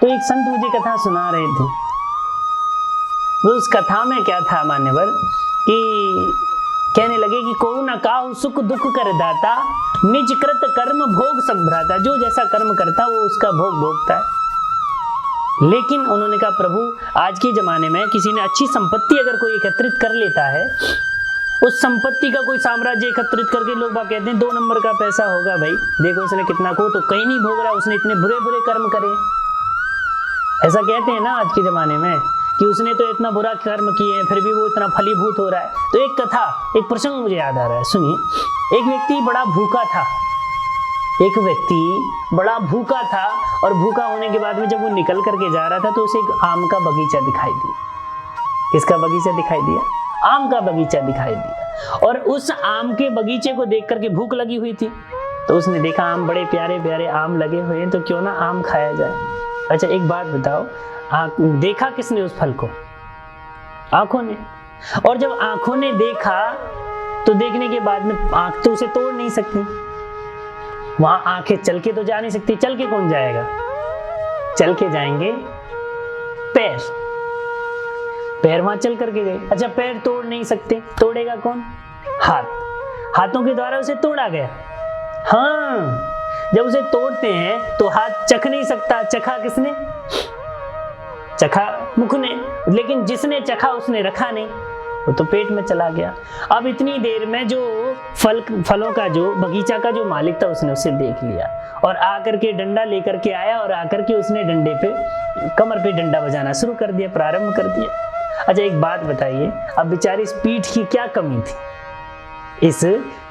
तो एक संत मुझे कथा सुना रहे थे। वो उस कथा में क्या था मान्यवर कि कहने लगे कि को न काहु सुख दुख कर दाता, निज कृत कर्म भोग संभ्राता। जो जैसा कर्म करता वो उसका भोग भोगता है। लेकिन उन्होंने कहा प्रभु आज के जमाने में किसी ने अच्छी संपत्ति अगर कोई एकत्रित कर लेता है, उस संपत्ति का कोई साम्राज्य एकत्रित करके लोग बात कहते हैं 2 नंबर का पैसा होगा भाई, देखो उसने कितना को तो कहीं नहीं भोग रहा, उसने इतने बुरे बुरे कर्म करे। ऐसा कहते हैं ना आज के जमाने में कि उसने तो इतना बुरा कर्म किए हैं फिर भी वो इतना फलीभूत हो रहा है। तो एक कथा, एक प्रसंग मुझे याद आ रहा है, सुनिए। एक व्यक्ति बड़ा भूखा था, एक व्यक्ति बड़ा भूखा था और भूखा होने के बाद में जब वो निकल करके जा रहा था तो उसे एक आम का बगीचा दिखाई दिया। किसका बगीचा दिखाई दिया? आम का बगीचा दिखाई दिया। और उस आम के बगीचे को देख करके भूख लगी हुई थी, तो उसने देखा आम बड़े प्यारे प्यारे आम लगे हुए हैं, तो क्यों ना आम खाया जाए। अच्छा एक बात बताओ, देखा किसने उस फल को? आंखों ने। और जब आंखों ने देखा तो देखने के बाद में आंख तो उसे तोड़ नहीं सकती, वहां आंखें चल के तो जा नहीं सकती। चल के कौन जाएगा? चल के जाएंगे पैर, पैर वहां चल करके गए। अच्छा पैर तोड़ नहीं सकते, तोड़ेगा कौन? हाथ, हाथों के द्वारा उसे तोड़ा गया। हाँ, जब उसे तोड़ते हैं तो हाथ चख नहीं सकता। चखा किसने? चखा मुख ने, लेकिन जिसने चखा उसने रखा नहीं, वो तो पेट में चला गया। अब इतनी देर में जो फलों का जो बगीचा का जो मालिक था उसने उसे देख लिया और आकर के डंडा लेकर के आया और आकर के उसने डंडे पे, कमर पे डंडा बजाना शुरू कर दिया, प्रारंभ कर दिया। अच्छा एक बात बताइए, अब बेचारी इस पीठ की क्या कमी थी? इस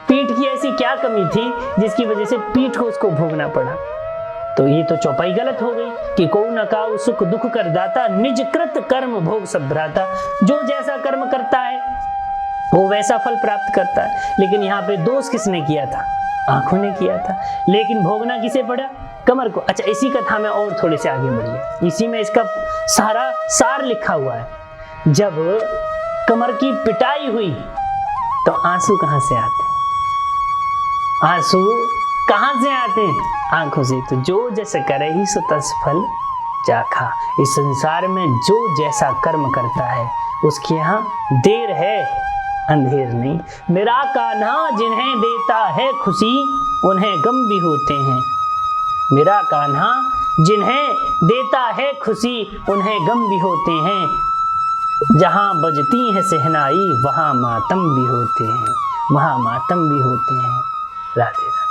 पीठ की ऐसी क्या कमी थी जिसकी वजह से पीठ को उसको भोगना पड़ा? तो ये तो चौपाई गलत हो गई कि को न काहु सुख दुख कर दाता, निज कृत कर्म भोग संभ्राता। जो जैसा कर्म करता है वो वैसा फल प्राप्त करता है। लेकिन यहाँ पे दोष किसने किया था? आंखों ने किया था। लेकिन भोगना किसे पड़ा? कमर को। अच्छा इसी कथा में और थोड़े से आगे बढ़िए, इसी में इसका सारा सार लिखा हुआ है। जब कमर की पिटाई हुई तो आंसू कहां से आते? आंसू कहां से आते हैं? आंखों से। तो जो जैसे करे ही सो तस फल चाखा। इस संसार में जो जैसा कर्म करता है उसके यहाँ देर है अंधेर नहीं। मेरा कान्हा जिन्हें देता है खुशी उन्हें गम भी होते हैं। मेरा कान्हा जिन्हें देता है खुशी उन्हें गम भी होते हैं। जहां बजती है सहनाई वहां मातम भी होते हैं, वहां मातम भी होते हैं। राधे राधे।